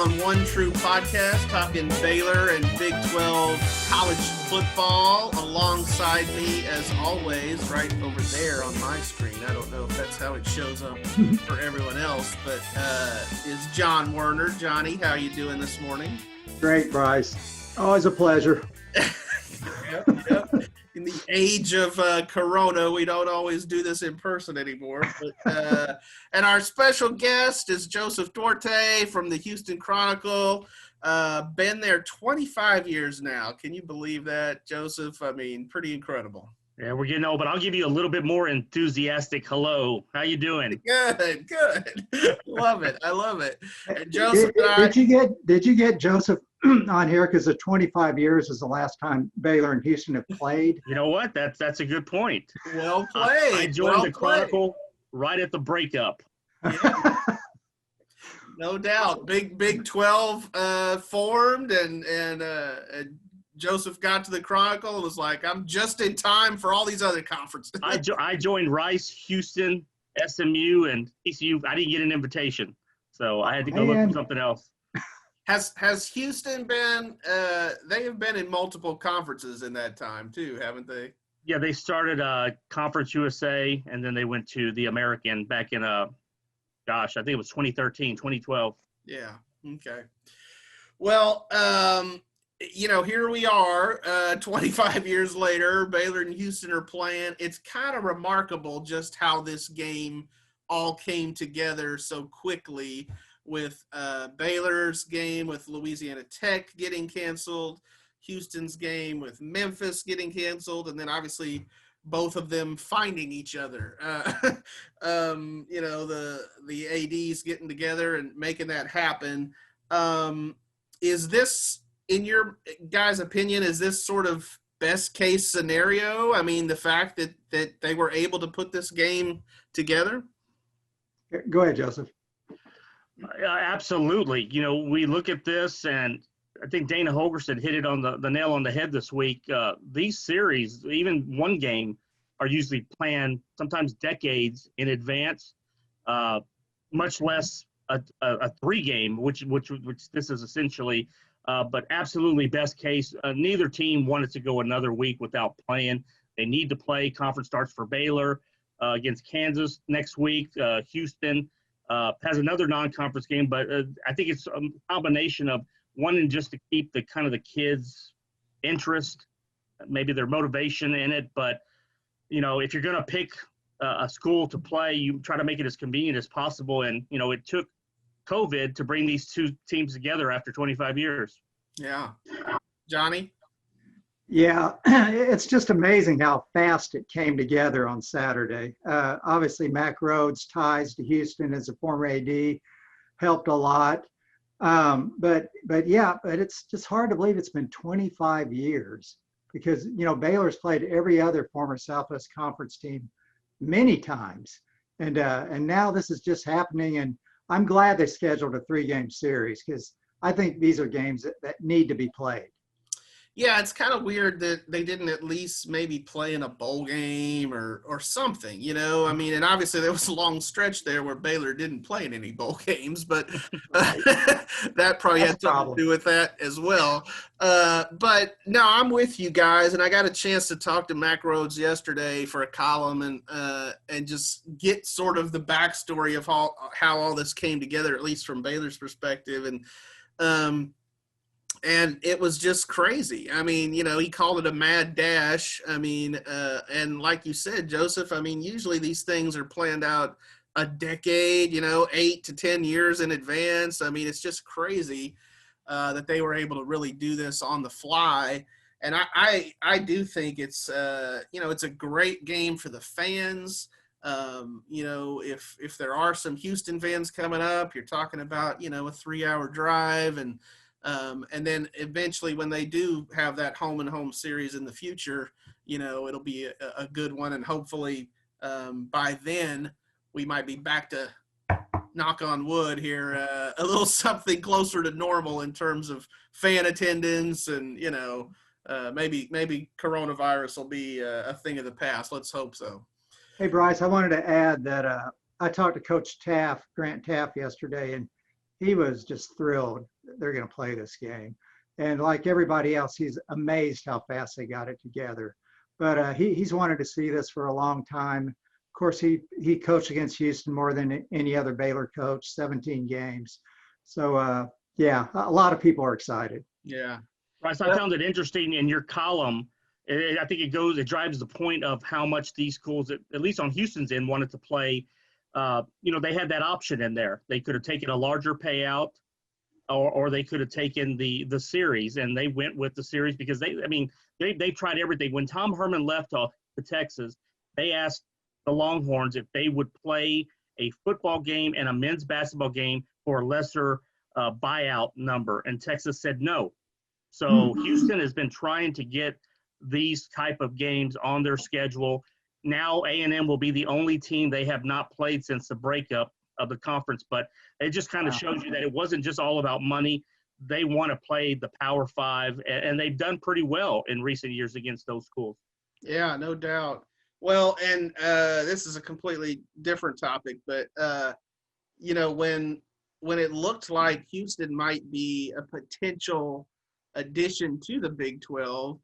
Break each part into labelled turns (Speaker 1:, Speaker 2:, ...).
Speaker 1: on One True Podcast, talking Baylor and Big 12 college football. Alongside me, as always, right over there on my screen. I don't know if that's how it shows up for everyone else, but is John Werner. Johnny, how are you doing this morning?
Speaker 2: Great, Brice. Always a pleasure.
Speaker 1: Yep. In the age of Corona, we don't always do this in person anymore. But, and our special guest is Joseph Durate from the Houston Chronicle. Been there 25 years now. Can you believe that, Joseph? I mean, pretty incredible.
Speaker 3: Yeah, we're getting old, but I'll give you a little bit more enthusiastic hello. How you doing?
Speaker 1: Good. Love it. I love it. And
Speaker 2: Joseph, did you get Joseph on here because the 25 years is the last time Baylor and Houston have played?
Speaker 3: You know what? That's a good point.
Speaker 1: Well played.
Speaker 3: I joined the Chronicle right at the breakup.
Speaker 1: Yeah. No doubt. Big 12 formed, and Joseph got to the Chronicle and was like, I'm just in time for all these other conferences.
Speaker 3: I joined Rice, Houston, SMU, and ECU. I didn't get an invitation, so I had to go look for something else.
Speaker 1: Has Houston been they have been in multiple conferences in that time too, haven't they?
Speaker 3: Yeah, they started Conference USA, and then they went to the American back in, I think it was 2013, 2012.
Speaker 1: Yeah, okay. Well, here we are 25 years later. Baylor and Houston are playing. It's kind of remarkable just how this game all came together so quickly, with Baylor's game with Louisiana Tech getting canceled, Houston's game with Memphis getting canceled, and then obviously both of them finding each other. The ADs getting together and making that happen. Is this, in your guys' opinion, is this sort of best case scenario? I mean, the fact that they were able to put this game together?
Speaker 2: Go ahead, Joseph.
Speaker 3: Absolutely. We look at this, and I think Aranda-Holgorsen hit it on the nail on the head this week. These series, even one game, are usually planned sometimes decades in advance, much less a three game, which this is essentially. But absolutely best case. Neither team wanted to go another week without playing. They need to play. Conference starts for Baylor against Kansas next week. Houston has another non-conference game, but I think it's a combination of wanting just to keep the kids' interest, maybe their motivation in it. But, if you're going to pick a school to play, you try to make it as convenient as possible. And, it took COVID to bring these two teams together after 25 years.
Speaker 1: Yeah. Johnny?
Speaker 2: Yeah, it's just amazing how fast it came together on Saturday. Obviously, Mack Rhoades' ties to Houston as a former AD helped a lot. But it's just hard to believe it's been 25 years because, Baylor's played every other former Southwest Conference team many times. And now this is just happening. And I'm glad they scheduled a 3-game series because I think these are games that need to be played.
Speaker 1: Yeah, it's kind of weird that they didn't at least maybe play in a bowl game or something, I mean, and obviously there was a long stretch there where Baylor didn't play in any bowl games, but that probably had something to do with that as well. But no, I'm with you guys, and I got a chance to talk to Mack Rhoades yesterday for a column and just get sort of the backstory of how all this came together, at least from Baylor's perspective. And it was just crazy. I mean, he called it a mad dash. I mean, and like you said, Joseph, I mean, usually these things are planned out a decade, 8 to 10 years in advance. I mean, it's just crazy that they were able to really do this on the fly. And I do think it's, it's a great game for the fans. If there are some Houston fans coming up, you're talking about, a 3-hour drive, and then eventually when they do have that home series in the future, it'll be a good one. And hopefully by then we might be back to, knock on wood here, a little something closer to normal in terms of fan attendance, and, maybe coronavirus will be a thing of the past. Let's hope so.
Speaker 2: Hey, Brice, I wanted to add that I talked to Coach Grant Taft yesterday, and he was just thrilled they're going to play this game. And like everybody else, he's amazed how fast they got it together. But he's wanted to see this for a long time. Of course, he coached against Houston more than any other Baylor coach, 17 games. So, yeah, a lot of people are excited.
Speaker 1: Yeah.
Speaker 3: Brice, I found it interesting in your column. I think it drives the point of how much these schools, at least on Houston's end, wanted to play. They had that option in there. They could have taken a larger payout, or they could have taken the series, and they went with the series because they tried everything. When Tom Herman left off to Texas, they asked the Longhorns if they would play a football game and a men's basketball game for a lesser buyout number, and Texas said no. So Houston has been trying to get these type of games on their schedule. Now A&M will be the only team they have not played since the breakup of the conference, but it just kind of shows you that it wasn't just all about money. They want to play the Power Five, and they've done pretty well in recent years against those schools.
Speaker 1: Yeah, no doubt. Well, and this is a completely different topic, but when it looked like Houston might be a potential addition to the Big 12,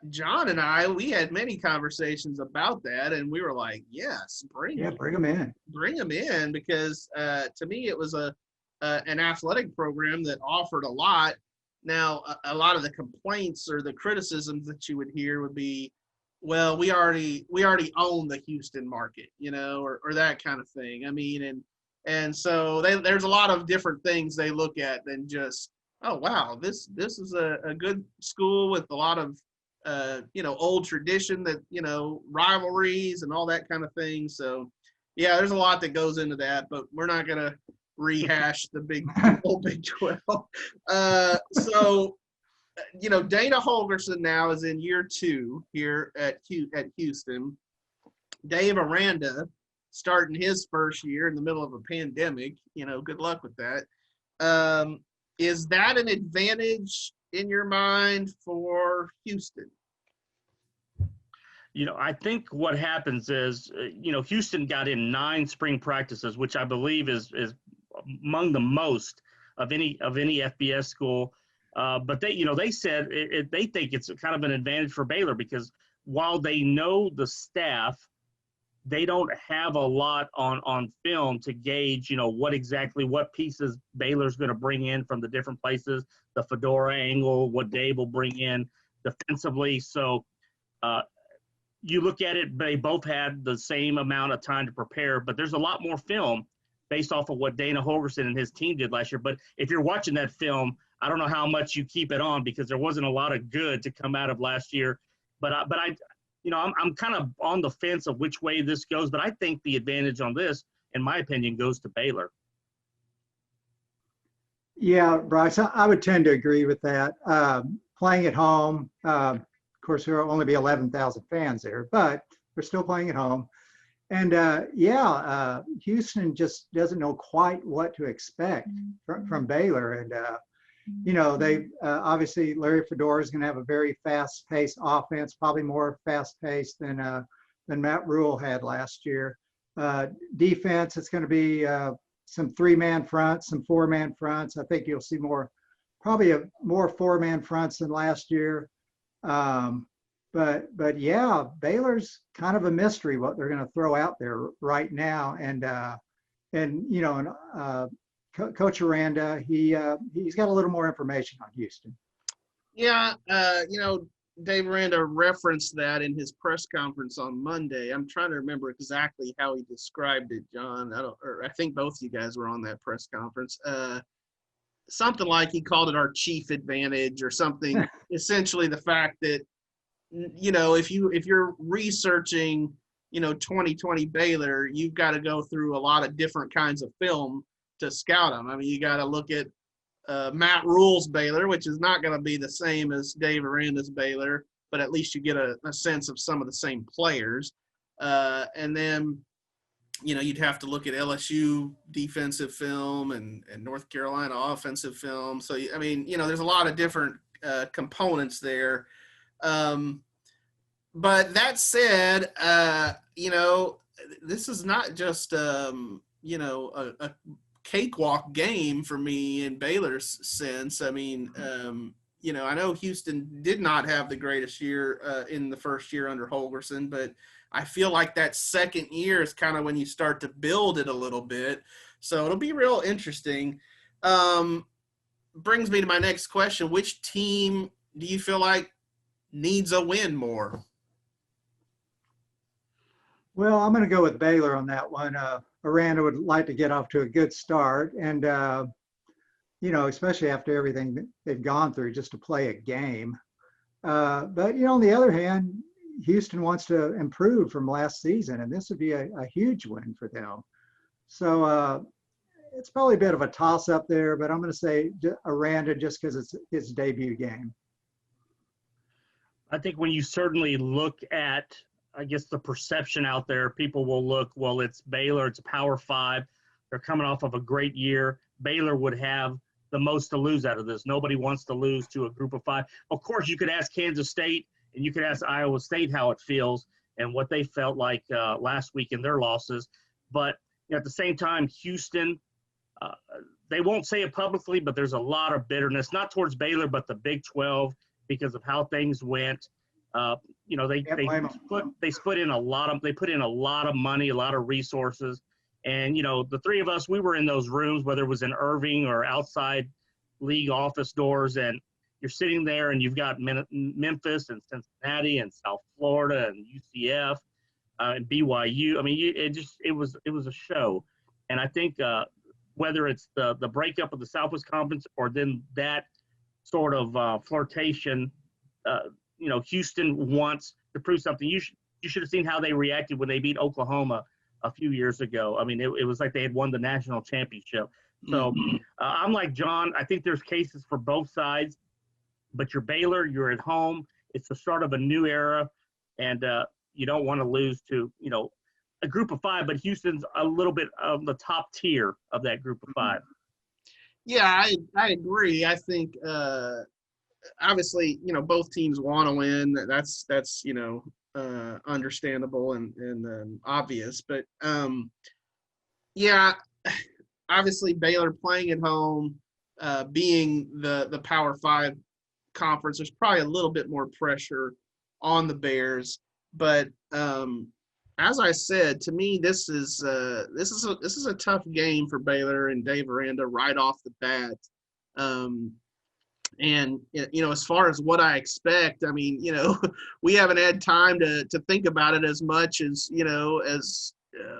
Speaker 1: John and we had many conversations about that, and we were like, yes, bring them in, because to me it was an athletic program that offered a lot. Now, a lot of the complaints or the criticisms that you would hear would be, well, we already own the Houston market, or that kind of thing. I mean, and so there's a lot of different things they look at than just, oh wow, this is a good school with a lot of old tradition, that rivalries and all that kind of thing. So yeah, there's a lot that goes into that, but we're not gonna rehash the whole Big 12. So Dana Holgorsen now is in year 2 here at Houston. Dave Aranda starting his first year in the middle of a pandemic. Good luck with that. Is that an advantage in your mind for Houston?
Speaker 3: I think what happens is, Houston got in 9 spring practices, which I believe is among the most of any FBS school. But they said they think it's kind of an advantage for Baylor, because while they know the staff, they don't have a lot on film to gauge, what pieces Baylor's going to bring in from the different places, the Fedora angle, what Dave will bring in defensively. So you look at it, they both had the same amount of time to prepare, but there's a lot more film based off of what Dana Holgorsen and his team did last year. But if you're watching that film, I don't know how much you keep it on, because there wasn't a lot of good to come out of last year. But I'm kind of on the fence of which way this goes, but I think the advantage on this, in my opinion, goes to Baylor.
Speaker 2: Yeah, Brice, I would tend to agree with that. Playing at home, of course, there will only be 11,000 fans there, but we're still playing at home. And Houston just doesn't know quite what to expect from Baylor. And, they obviously Larry Fedora is going to have a very fast-paced offense, probably more fast-paced than Matt Rule had last year. Defense, it's going to be some 3-man fronts, some 4-man fronts. I think you'll see probably more 4-man fronts than last year. But yeah, Baylor's kind of a mystery what they're going to throw out there right now. And Coach Aranda, he's got a little more information on Houston.
Speaker 1: Yeah, Dave Aranda referenced that in his press conference on Monday. I'm trying to remember exactly how he described it, John. I think both of you guys were on that press conference. Something like he called it our chief advantage or something. Essentially, the fact that if you're researching 2020 Baylor, you've got to go through a lot of different kinds of film to scout them. I mean, you got to look at Matt Rule's Baylor, which is not going to be the same as Dave Aranda's Baylor, but at least you get a sense of some of the same players. And then, you'd have to look at LSU defensive film and North Carolina offensive film. So, I mean, there's a lot of different components there. But that said, this is not just, a cakewalk game for me in Baylor's sense. I mean, I know Houston did not have the greatest year in the first year under Holgorsen, but I feel like that second year is kind of when you start to build it a little bit. So it'll be real interesting. Brings me to my next question. Which team do you feel like needs a win more?
Speaker 2: Well, I'm going to go with Baylor on that one. Aranda would like to get off to a good start. And, especially after everything that they've gone through just to play a game. But, on the other hand, Houston wants to improve from last season, and this would be a huge win for them. So it's probably a bit of a toss-up there, but I'm going to say Aranda just because it's his debut game.
Speaker 3: I think when you certainly look at, I guess, the perception out there, people will look, well, it's Baylor, it's a Power 5. They're coming off of a great year. Baylor would have the most to lose out of this. Nobody wants to lose to a group of 5. Of course, you could ask Kansas State and you could ask Iowa State how it feels and what they felt like last week in their losses. But at the same time, Houston, they won't say it publicly, but there's a lot of bitterness, not towards Baylor, but the Big 12 because of how things went. They put in a lot of money, a lot of resources. And, the three of us, we were in those rooms, whether it was in Irving or outside league office doors, and you're sitting there and you've got Memphis and Cincinnati and South Florida and UCF and BYU. I mean, it was a show. And I think whether it's the breakup of the Southwest Conference or then that sort of flirtation, Houston wants to prove something. You should have seen how they reacted when they beat Oklahoma a few years ago. I mean, it was like they had won the national championship. So I'm like John. I think there's cases for both sides, but you're Baylor, you're at home. It's the start of a new era, and you don't want to lose to, a group of 5, but Houston's a little bit of the top tier of that group of 5.
Speaker 1: Yeah, I agree. I think obviously, both teams want to win. That's understandable and obvious. But obviously Baylor playing at home, being the Power 5 conference, there's probably a little bit more pressure on the Bears. But as I said, to me, this is a tough game for Baylor and Dave Aranda right off the bat. And, as far as what I expect, I mean, we haven't had time to think about it as much as,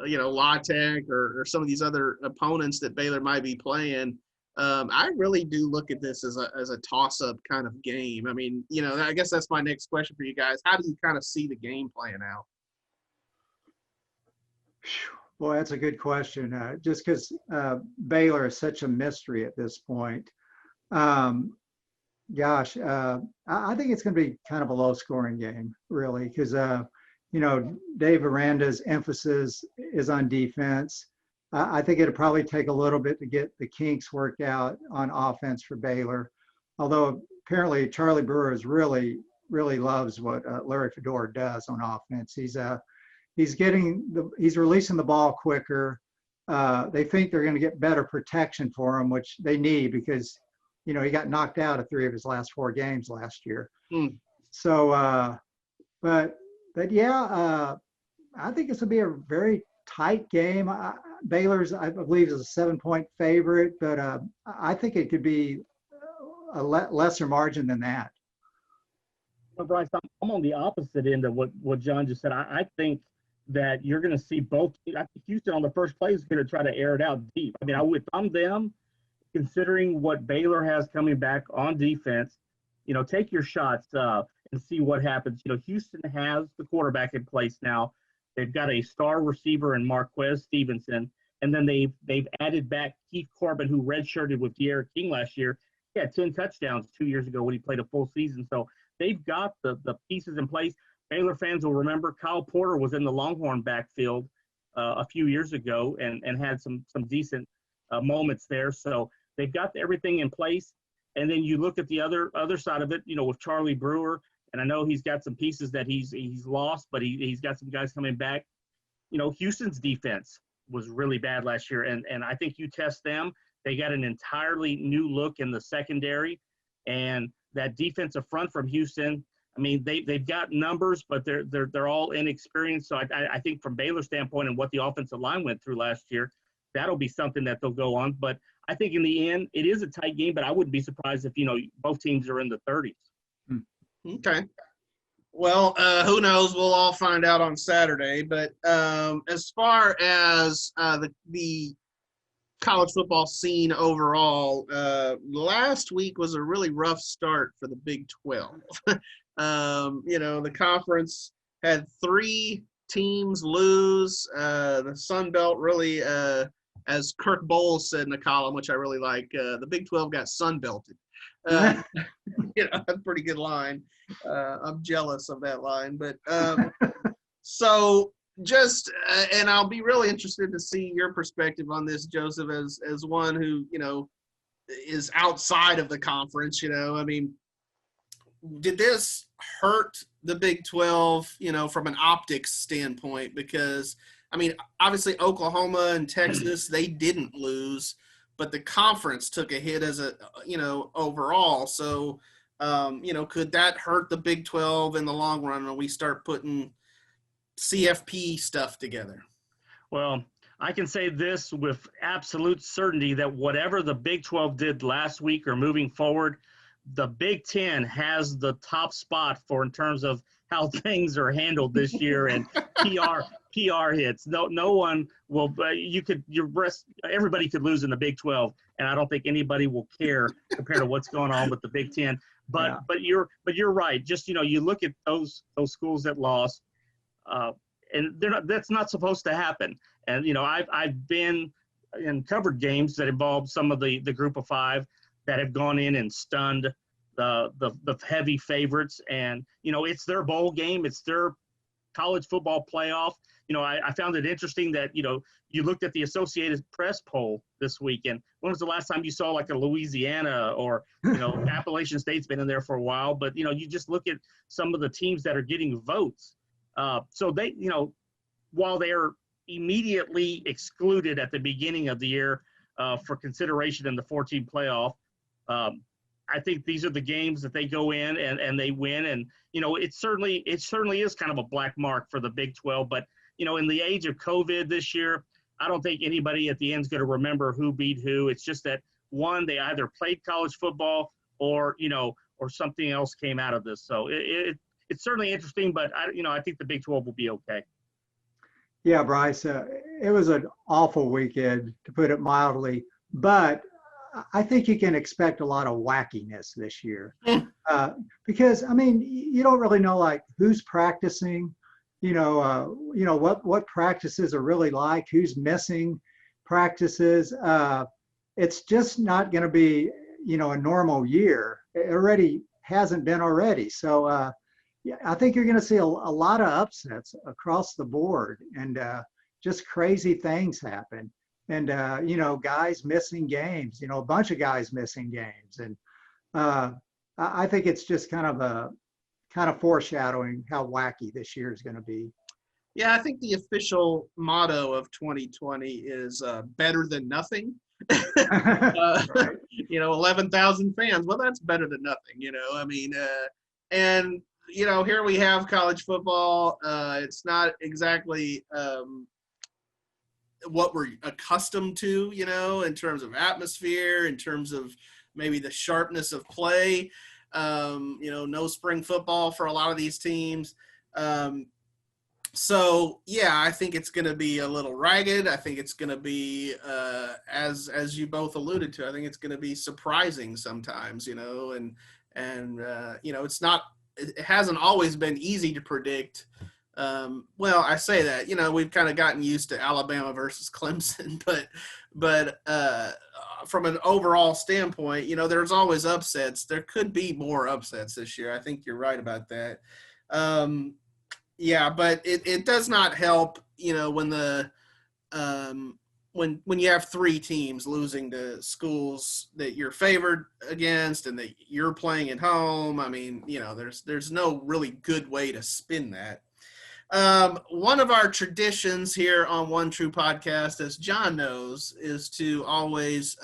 Speaker 1: La Tech or some of these other opponents that Baylor might be playing. I really do look at this as a toss-up kind of game. I mean, I guess that's my next question for you guys. How do you kind of see the game playing out?
Speaker 2: Boy, that's a good question. Just because Baylor is such a mystery at this point. I think it's going to be kind of a low-scoring game, really, because, Dave Aranda's emphasis is on defense. I think it'll probably take a little bit to get the kinks worked out on offense for Baylor, although apparently Charlie-Brewer really loves what Larry Fedora does on offense. He's releasing the ball quicker. They think they're going to get better protection for him, which they need because he got knocked out of 3 of his last 4 games last year. So, but yeah, I think this will be a very tight game. Baylor's, I believe, is a 7-point favorite, but I think it could be a lesser margin than that.
Speaker 3: Well, Brice, I'm on the opposite end of what John just said. I think that you're going to see both. I think Houston on the first play is going to try to air it out deep. I mean, if I'm them, considering what Baylor has coming back on defense, take your shots and see what happens. Houston has the quarterback in place now. They've got a star receiver in Marquez Stevenson, and then they've added back Keith Corbin, who redshirted with De'Ara King last year. He had 10 touchdowns 2 years ago when he played a full season. So they've got the pieces in place. Baylor fans will remember Kyle Porter was in the Longhorn backfield a few years ago and had some decent moments there. So they've got everything in place. And then you look at the other side of it, with Charlie-Brewer, and I know he's got some pieces that he's lost, but he's got some guys coming back. Houston's defense, was really bad last year. And I think you test them, they got an entirely new look in the secondary, and that defensive front from Houston. I mean, they've got numbers, but they're all inexperienced. So I think from Baylor's standpoint and what the offensive line went through last year, that'll be something that they'll go on. But I think in the end, it is a tight game, but I wouldn't be surprised if, both teams are in the 30s.
Speaker 1: Okay. Well, who knows? We'll all find out on Saturday. But as far as the college football scene overall, last week was a really rough start for the Big 12. The conference had 3 teams lose. The Sun Belt really, as Kirk Bowles said in a column, which I really like, the Big 12 got Sun Belted. That's a pretty good line. I'm jealous of that line, but so just and I'll be really interested to see your perspective on this, Joseph, as one who is outside of the conference. I mean, did this hurt the Big 12, from an optics standpoint? Because, I mean, obviously Oklahoma and Texas, they didn't lose, but the conference took a hit as overall. So, could that hurt the Big 12 in the long run when we start putting CFP stuff together?
Speaker 3: Well, I can say this with absolute certainty that whatever the Big 12 did last week or moving forward, the Big 10 has the top spot in terms of how things are handled this year and PR hits. No one will. Everybody could lose in the Big 12, and I don't think anybody will care compared to what's going on with the Big 10. But you're right. Just you look at those schools that lost, and that's not supposed to happen. And I've been and covered games that involved some of the group of 5 that have gone in and stunned the heavy favorites. And, it's their bowl game. It's their college football playoff. I found it interesting that, you looked at the Associated Press poll this weekend. When was the last time you saw like a Louisiana or, Appalachian State's been in there for a while, but, you just look at some of the teams that are getting votes. So they, while they're immediately excluded at the beginning of the year for consideration in the 14 playoff, I think these are the games that they go in and they win. And, it certainly is kind of a black mark for the Big 12. But, in the age of COVID this year, I don't think anybody at the end is going to remember who beat who. It's just that, one, they either played college football or something else came out of this. So it's certainly interesting, but I think the Big 12 will be okay.
Speaker 2: Yeah, Brice, it was an awful weekend, to put it mildly, but I think you can expect a lot of wackiness this year because, I mean, you don't really know like who's practicing, what practices are really like, who's missing practices. It's just not going to be, a normal year. It already hasn't been already. So, yeah, I think you're going to see a lot of upsets across the board and just crazy things happen. And, guys missing games, a bunch of guys missing games. And I think it's just kind of foreshadowing how wacky this year is going to be.
Speaker 1: Yeah, I think the official motto of 2020 is better than nothing.
Speaker 2: Right.
Speaker 1: 11,000 fans. Well, that's better than nothing, I mean, and, here we have college football. It's not exactly what we're accustomed to, in terms of atmosphere, in terms of maybe the sharpness of play. No spring football for a lot of these teams. So, yeah, I think it's going to be a little ragged. I think it's going to be, as you both alluded to, I think it's going to be surprising sometimes, and it's not, it hasn't always been easy to predict. Well, I say that, we've kind of gotten used to Alabama versus Clemson, but from an overall standpoint, there's always upsets. There could be more upsets this year. I think you're right about that. Yeah, but it does not help, when the when you have 3 teams losing to schools that you're favored against and that you're playing at home. I mean, there's no really good way to spin that. One of our traditions here on One True Podcast, as John knows, is to always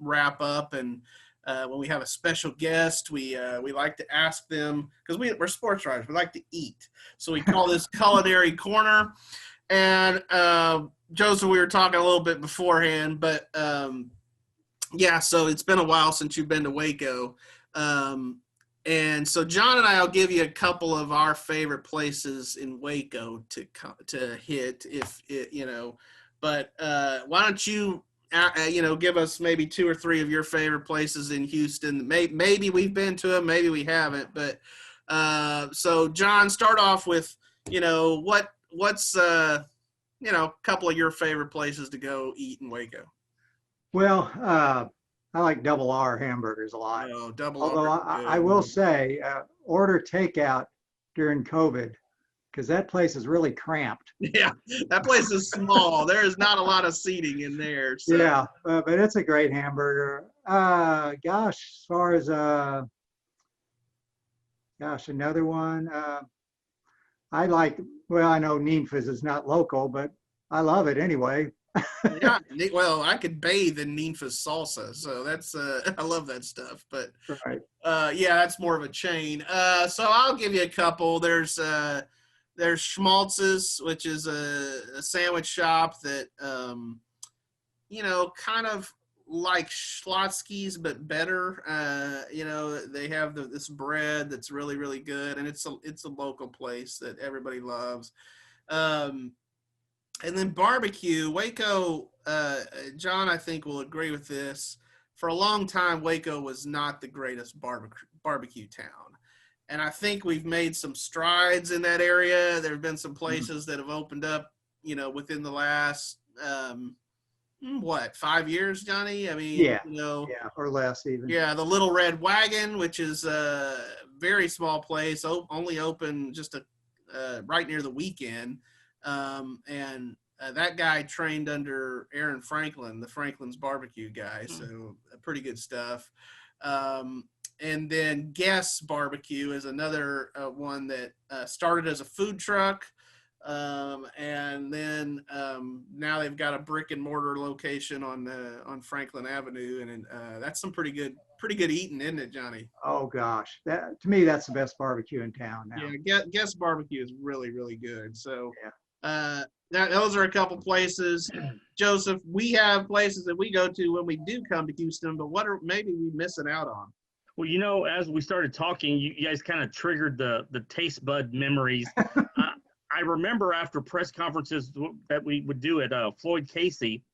Speaker 1: wrap up. And when we have a special guest, we like to ask them, because we're sports writers, we like to eat. So we call this Culinary Corner. And Joseph, we were talking a little bit beforehand, but yeah, so it's been a while since you've been to Waco. And so John and I will give you a couple of our favorite places in Waco to hit, if it, But why don't you, give us maybe 2 or 3 of your favorite places in Houston? Maybe we've been to them, maybe we haven't. But so John, start off with, what's a couple of your favorite places to go eat in Waco?
Speaker 2: Well, I like Double R hamburgers a lot.
Speaker 1: Oh, Double
Speaker 2: Although
Speaker 1: R.
Speaker 2: I will say, order takeout during COVID, because that place is really cramped.
Speaker 1: Yeah, that place is small. There is not a lot of seating in there. So.
Speaker 2: Yeah, but it's a great hamburger. As far as another one. I know Ninfa's is not local, but I love it anyway.
Speaker 1: Yeah, well, I could bathe in Ninfa's salsa, so that's I love that stuff. But
Speaker 2: right.
Speaker 1: Yeah, that's more of a chain. So I'll give you a couple. There's Schmaltz's, which is a sandwich shop that kind of like Schlotsky's but better. They have this bread that's really, really good, and it's a local place that everybody loves. And then barbecue, Waco, John, I think, will agree with this. For a long time, Waco was not the greatest barbecue town. And I think we've made some strides in that area. There have been some places that have opened up, within the last, 5 years, Johnny? I mean,
Speaker 2: yeah, or less even.
Speaker 1: Yeah, the Little Red Wagon, which is a very small place, only open just right near the weekend. And that guy trained under Aaron Franklin, the Franklin's barbecue guy. So pretty good stuff. And then Guess Barbecue is another one that started as a food truck. And then now they've got a brick and mortar location on Franklin Avenue. And that's some pretty good eating, isn't it, Johnny?
Speaker 2: Oh gosh, to me, that's the best barbecue in town now.
Speaker 1: Yeah, Guess Barbecue is really, really good. So
Speaker 2: yeah.
Speaker 1: Those are a couple places. Joseph, we have places that we go to when we do come to Houston, but what are maybe we missing out on?
Speaker 3: Well, as we started talking, you guys kind of triggered the taste bud memories. I remember after press conferences that we would do at Floyd Casey,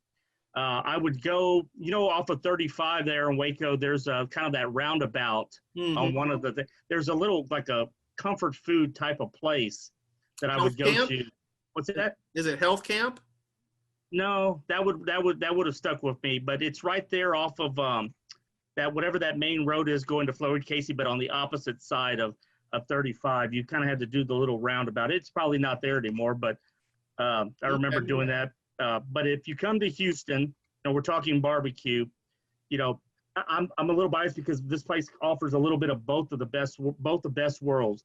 Speaker 3: I would go, off of 35 there in Waco. There's kind of that roundabout on one of there's a little like a comfort food type of place that I would go to. What's that?
Speaker 1: Is it Health Camp?
Speaker 3: No, that would have stuck with me. But it's right there off of that whatever that main road is going to Floyd Casey, but on the opposite side of 35. You kind of had to do the little roundabout. It's probably not there anymore, but I remember doing that. But if you come to Houston, we're talking barbecue. I'm a little biased because this place offers a little bit of both the best worlds.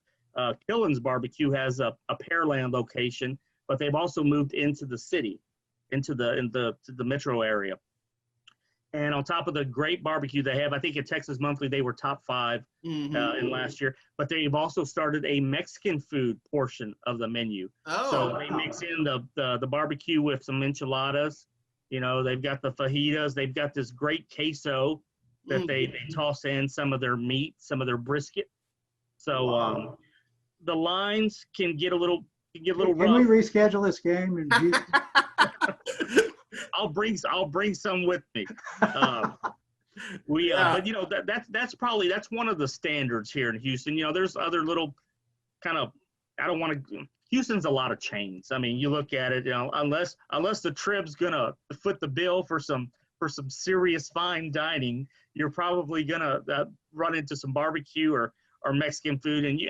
Speaker 3: Killen's Barbecue has a Pearland location, but they've also moved into the city, to the metro area. And on top of the great barbecue they have, I think at Texas Monthly they were top 5 in last year. But they've also started a Mexican food portion of the menu.
Speaker 1: Oh,
Speaker 3: so they mix in the barbecue with some enchiladas. They've got the fajitas. They've got this great queso that they toss in some of their meat, some of their brisket. So the lines can get a little rough.
Speaker 2: Can we reschedule this game in Houston?
Speaker 3: I'll bring some with me. But that's one of the standards here in Houston. There's other little kind of, Houston's a lot of chains. I mean, you look at it, unless the Trib's gonna foot the bill for some serious fine dining, you're probably gonna run into some barbecue or Mexican food. And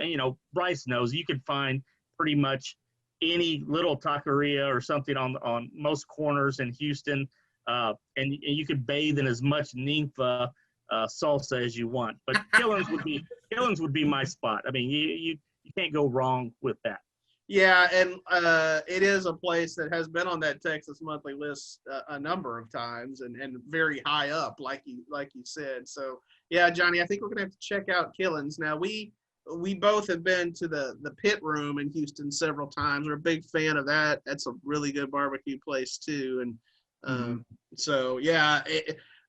Speaker 3: Brice knows you can find pretty much any little taqueria or something on most corners in Houston, and you could bathe in as much Ninfa salsa as you want. But Killen's would be my spot. I mean, you can't go wrong with that.
Speaker 1: Yeah, and it is a place that has been on that Texas Monthly list a number of times, and very high up, like you said. So yeah, Johnny, I think we're gonna have to check out Killins. Now we both have been to the Pit Room in Houston several times. We're a big fan of that. That's a really good barbecue place too. And so yeah,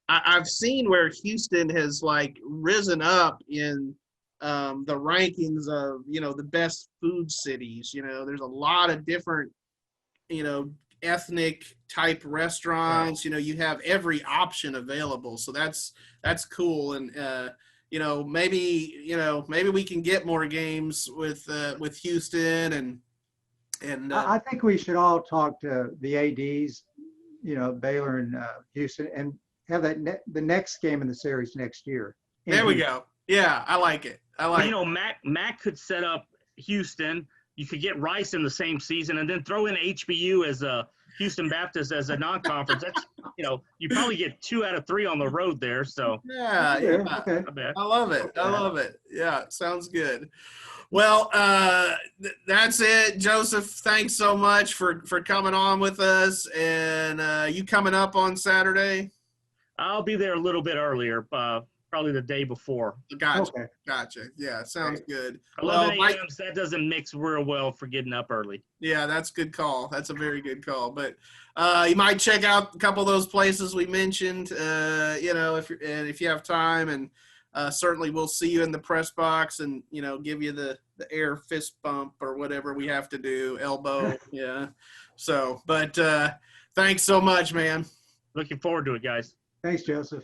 Speaker 1: I've seen where Houston has like risen up in the rankings of, the best food cities. There's a lot of different, ethnic type restaurants.
Speaker 3: Right.
Speaker 1: You have every option available. So that's cool. And maybe we can get more games with Houston and
Speaker 2: I think we should all talk to the ADs, Baylor and Houston, and have the next game in the series next year.
Speaker 1: There we go. Yeah, I like it.
Speaker 3: Mac could set up Houston. You could get Rice in the same season, and then throw in HBU as a Houston Baptist as a non-conference. That's you probably get 2 out of 3 on the road there. So
Speaker 1: yeah.
Speaker 2: Okay.
Speaker 1: I love it. I love it. Yeah, sounds good. Well, that's it, Joseph. Thanks so much for coming on with us. And you coming up on Saturday?
Speaker 3: I'll be there a little bit earlier, probably the day before.
Speaker 1: Gotcha.
Speaker 2: Okay.
Speaker 1: Gotcha. Yeah, sounds good.
Speaker 3: 11 a.m. That doesn't mix real well for getting up early.
Speaker 1: Yeah, that's a good call. That's a very good call. But you might check out a couple of those places we mentioned, if you have time. And certainly we'll see you in the press box and, give you the air fist bump or whatever we have to do, elbow. Yeah. So, but thanks so much, man.
Speaker 3: Looking forward to it, guys.
Speaker 2: Thanks, Joseph.